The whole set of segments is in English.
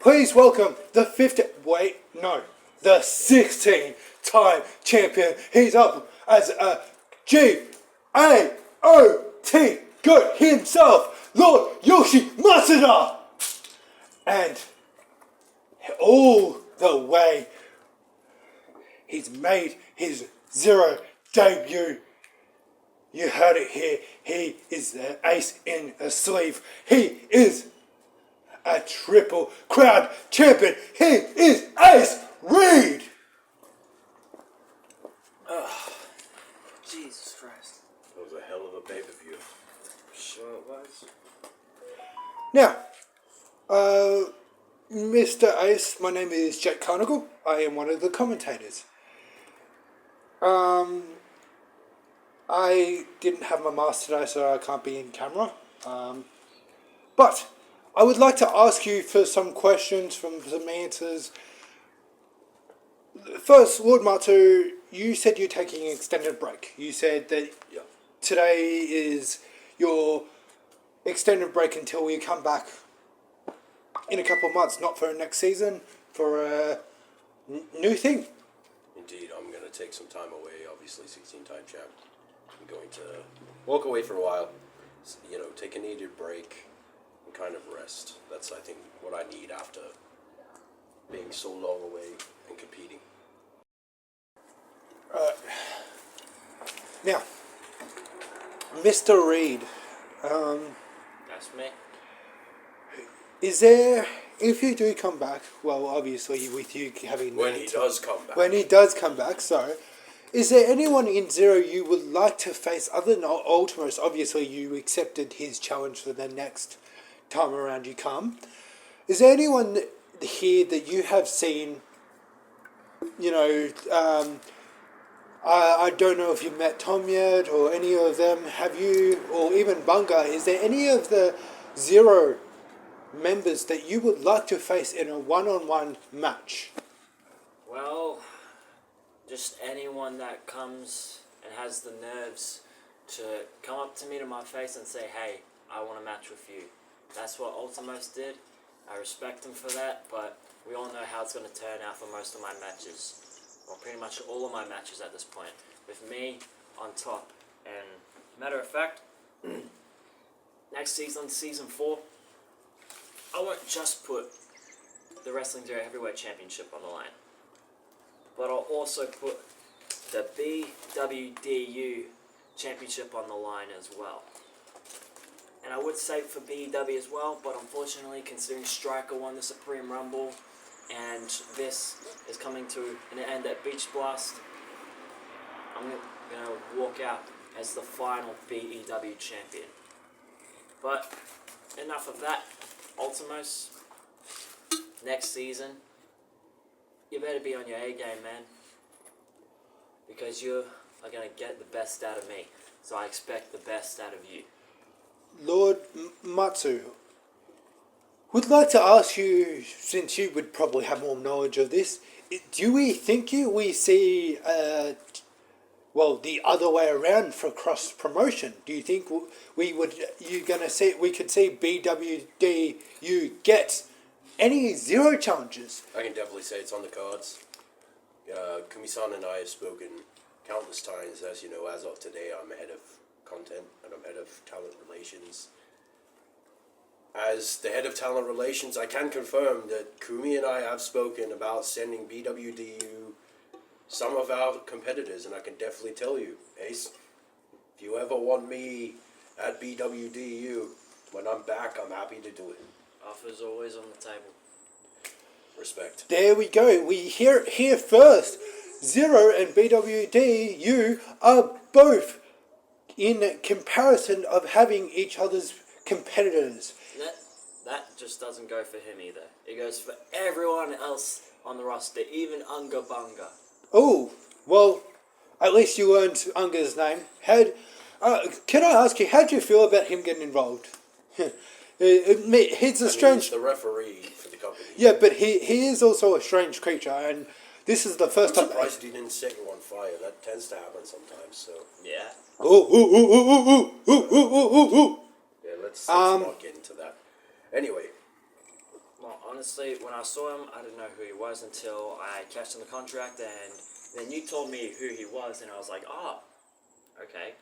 Please welcome the 16-time champion. He's up as a GAOT GOAT himself, Lord Yoshi Matsuda. And all the way, he's made his Zero debut. You heard it here. He is the ace in a sleeve. He is a triple crown champion. He is Ace Reed. Jesus Christ. That was a hell of a pay-per-view. Sure it was. Now, Mr. Ace, my name is Jayke Karnegal. I am one of the commentators. I didn't have my mask today, so I can't be in camera. But I would like to ask you for some questions, from some answers. First, Lord Matsu, you said you're taking an extended break. You said that today is your extended break until you come back in a couple of months, not for next season, for a new thing. Indeed, I'm going to take some time away, obviously 16-time champ. I'm going to walk away for a while, take a needed break and kind of rest. That's, I think, what I need after being so long away and competing. Now, Mr. Reed, That's me. is there, if you do come back, well, obviously with you having... When he does come back. When he does come back, sorry. Is there anyone in Zero you would like to face other than Ultimus? Obviously, you accepted his challenge for the next time around you come. Is there anyone here that you have seen, I don't know if you met Tom yet or any of them, have you, or even Bunga, is there any of the Zero members that you would like to face in a one-on-one match? Well, just anyone that comes and has the nerves to come up to me to my face and say, hey, I want a match with you. That's what Ultimus did. I respect him for that, but we all know how it's going to turn out for most of my matches. Well, pretty much all of my matches at this point, with me on top. And matter of fact, next season, Season 4, I won't just put the Wrestling Zero Heavyweight Championship on the line, but I'll also put the BWDU Championship on the line as well. And I would say for BW as well, but unfortunately, considering Striker won the Supreme Rumble, and this is coming to an end at Beach Blast, I'm going to walk out as the final BEW champion. But enough of that. Ultimus, next season, you better be on your A game, man, because you are going to get the best out of me. So I expect the best out of you. Lord Matsu, would like to ask you, since you would probably have more knowledge of this, do we see the other way around for cross promotion? Do you think we could see BWDU get any Zero challenges? I can definitely say it's on the cards. Kumi-san and I have spoken countless times. As you know, as of today, I'm head of content and I'm head of talent relations. As the head of talent relations, I can confirm that Kumi and I have spoken about sending BWDU some of our competitors, and I can definitely tell you, Ace, if you ever want me at BWDU, when I'm back, I'm happy to do it. Offer's always on the table. Respect. There we go. We hear it here first. Zero and BWDU are both in comparison of having each other's competitors. That just doesn't go for him either. It goes for everyone else on the roster, even Unga Bunga. Oh, well, at least you learned Unga's name. Can I ask you, how do you feel about him getting involved? He's He's the referee for the company. Yeah, but he is also a strange creature, and this is the first time... I'm surprised he didn't set you on fire. That tends to happen sometimes, so... Yeah. Oh. Yeah, let's not get into that. Anyway. Well, honestly, when I saw him, I didn't know who he was until I cashed in the contract, and then you told me who he was, and I was like, oh, okay,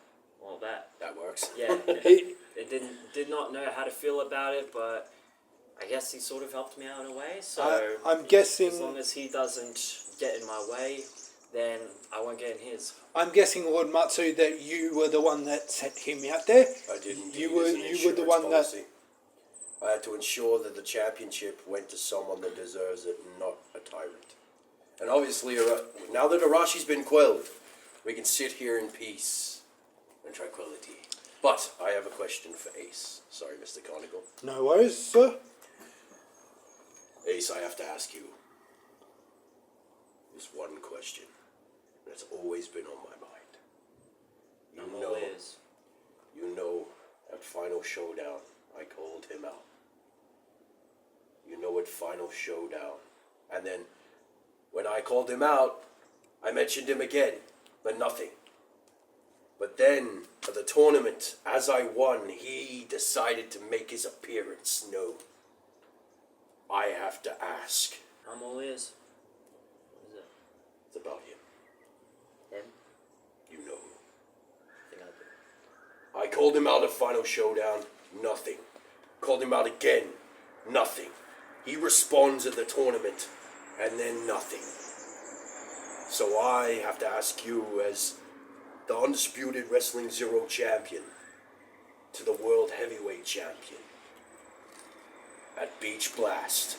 well That works. yeah, He, it did not know how to feel about it, but I guess he sort of helped me out in a way. So I'm guessing. as long as he doesn't get in my way, then I won't get in his. I'm guessing, Lord Matsu, that you were the one that sent him out there. I didn't. You It were is an you were the insurance one policy. I had to ensure that the championship went to someone that deserves it, and not a tyrant. And obviously, now that Arashi's been quelled, we can sit here in peace and tranquility. But I have a question for Ace. Sorry, Mr. Karnegal. that. No worries, sir. Ace, I have to ask you. There's one question that's always been on my mind. I'm all ears. You know, at Final Showdown, I called him out. You know, at Final Showdown. And then, when I called him out, I mentioned him again, but nothing. But then, at the tournament, as I won, he decided to make his appearance known. I have to ask. I'm all ears. What is it? It's about him. Him? You know. I think I do. I called him out at Final Showdown, nothing. Called him out again, nothing. He responds at the tournament, and then nothing. So I have to ask you, as the undisputed Wrestling Zero champion, to the World Heavyweight champion, at Beach Blast,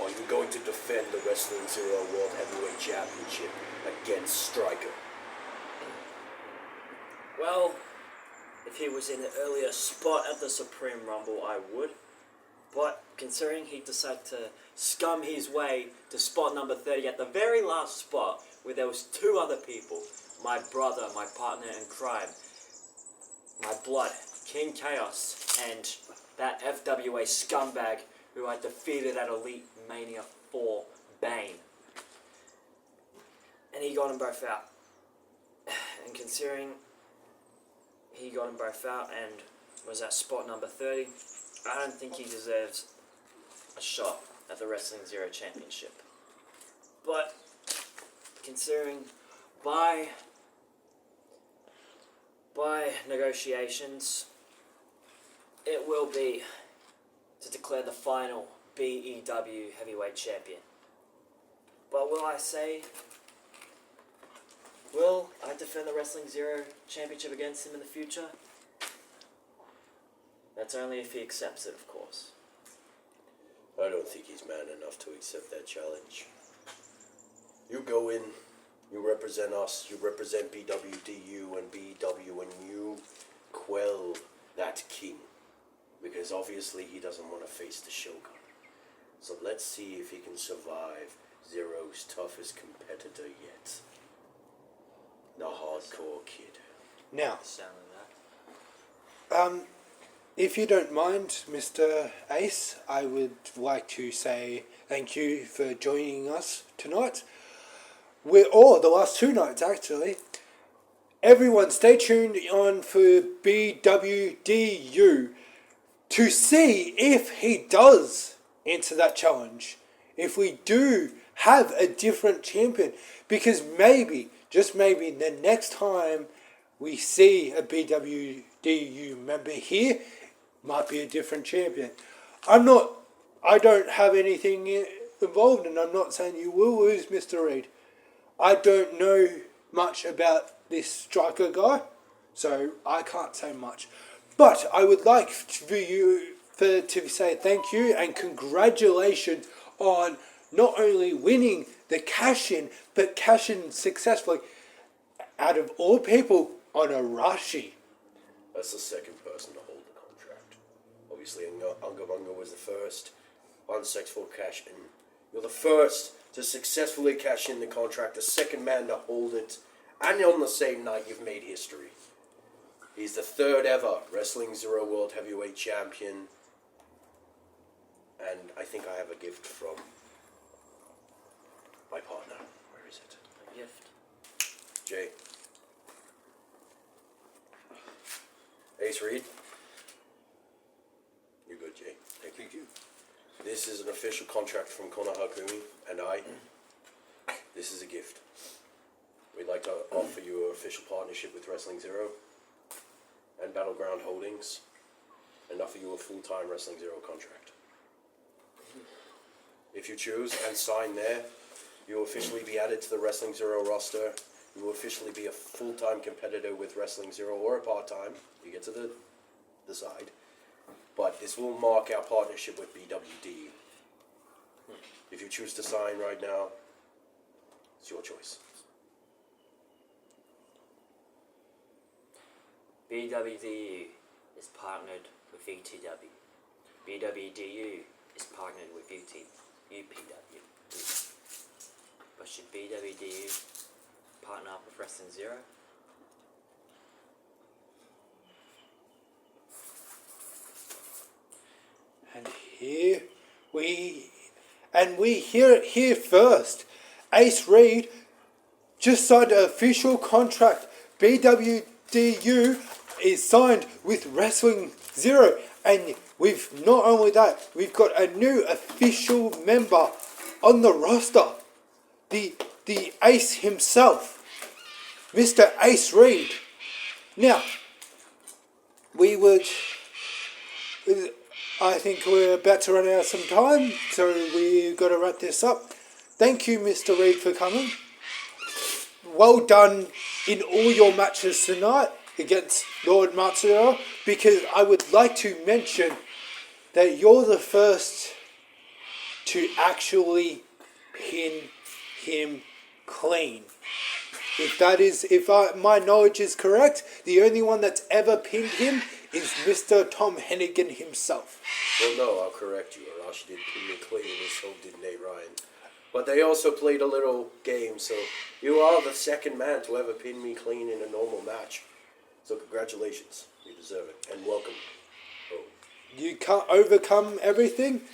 are you going to defend the Wrestling Zero World Heavyweight Championship against Stryker? Well, if he was in an earlier spot at the Supreme Rumble, I would. But considering he decided to scum his way to spot number 30 at the very last spot, where there was two other people, my brother, my partner in crime, my blood, King Chaos, and that FWA scumbag who I defeated at Elite Mania 4, Bane. And he got them both out. And considering he got them both out and was at spot number 30, I don't think he deserves a shot at the Wrestling Zero Championship. But considering by negotiations, it will be to declare the final BEW Heavyweight Champion. But will I defend the Wrestling Zero Championship against him in the future? That's only if he accepts it, of course. I don't think he's man enough to accept that challenge. You go in, you represent us, you represent BWDU and BW, and you quell that king. Because obviously he doesn't want to face the Shogun. So let's see if he can survive Zero's toughest competitor yet. The hardcore kid. Now, Sound like that. if you don't mind, Mr. Ace, I would like to say thank you for joining us tonight. The last two nights actually. Everyone stay tuned on for BWDU to see if he does answer that challenge. If we do have a different champion. Because maybe, just maybe, the next time we see a BWDU member here, might be a different champion. I don't have anything involved, and I'm not saying you will lose, Mr. Reed. I don't know much about this Striker guy, so I can't say much. But I would like for you to say thank you and congratulations on not only winning the cash-in, but cash-in successfully out of all people on Arashi. That's the second person to hold the contract. Obviously, Unga was the first unsuccessful cash-in. You're the first to successfully cash in the contract, the second man to hold it, and on the same night you've made history. He's the third ever Wrestling Zero World Heavyweight Champion. And I think I have a gift from my partner. Where is it? A gift. Jay. Ace Reed. You're good, Jay. Thank you. This is an official contract from Kona Hakumi and I. This is a gift. We'd like to offer you an official partnership with Wrestling Zero and Battleground Holdings and offer you a full-time Wrestling Zero contract. If you choose and sign there, you will officially be added to the Wrestling Zero roster. You will officially be a full-time competitor with Wrestling Zero or a part-time. You get to decide. But this will mark our partnership with BWDU. If you choose to sign right now, it's your choice. BWDU is partnered with VTW. BWDU is partnered with UPW. But should BWDU partner up with Wrestling Zero? And we hear it here first. Ace Reed just signed an official contract. BWDU is signed with Wrestling Zero, and we've not only that, we've got a new official member on the roster. The Ace himself, Mr. Ace Reed. Now, I think we're about to run out of some time, so we've got to wrap this up. Thank you, Mr. Reed, for coming. Well done in all your matches tonight against Lord Matsuo, because I would like to mention that you're the first to actually pin him clean. If my knowledge is correct, the only one that's ever pinned him is Mr. Tom Hennigan himself. Well, no, I'll correct you. Arashi did pin me clean, and so did Nate Ryan. But they also played a little game, so you are the second man to ever pin me clean in a normal match. So congratulations. You deserve it. And welcome home. You can't overcome everything.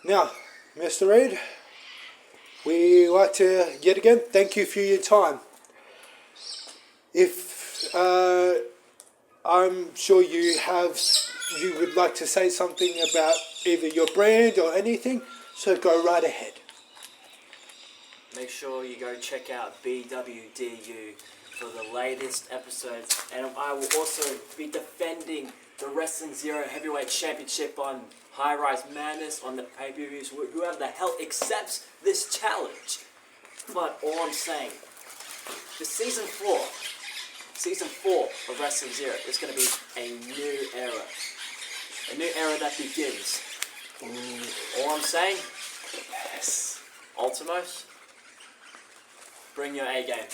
Now, Mr. Reed, we like to yet again thank you for your time. If I'm sure you would like to say something about either your brand or anything, so go right ahead. Make sure you go check out BWDU for the latest episodes, and I will also be defending the Wrestling Zero Heavyweight Championship on High Rise Madness on the pay-per-views. Whoever the hell accepts this challenge. But all I'm saying, the season 4 of Wrestling Zero is going to be a new era. A new era that begins. All I'm saying, Yes. Ultimos, bring your A game.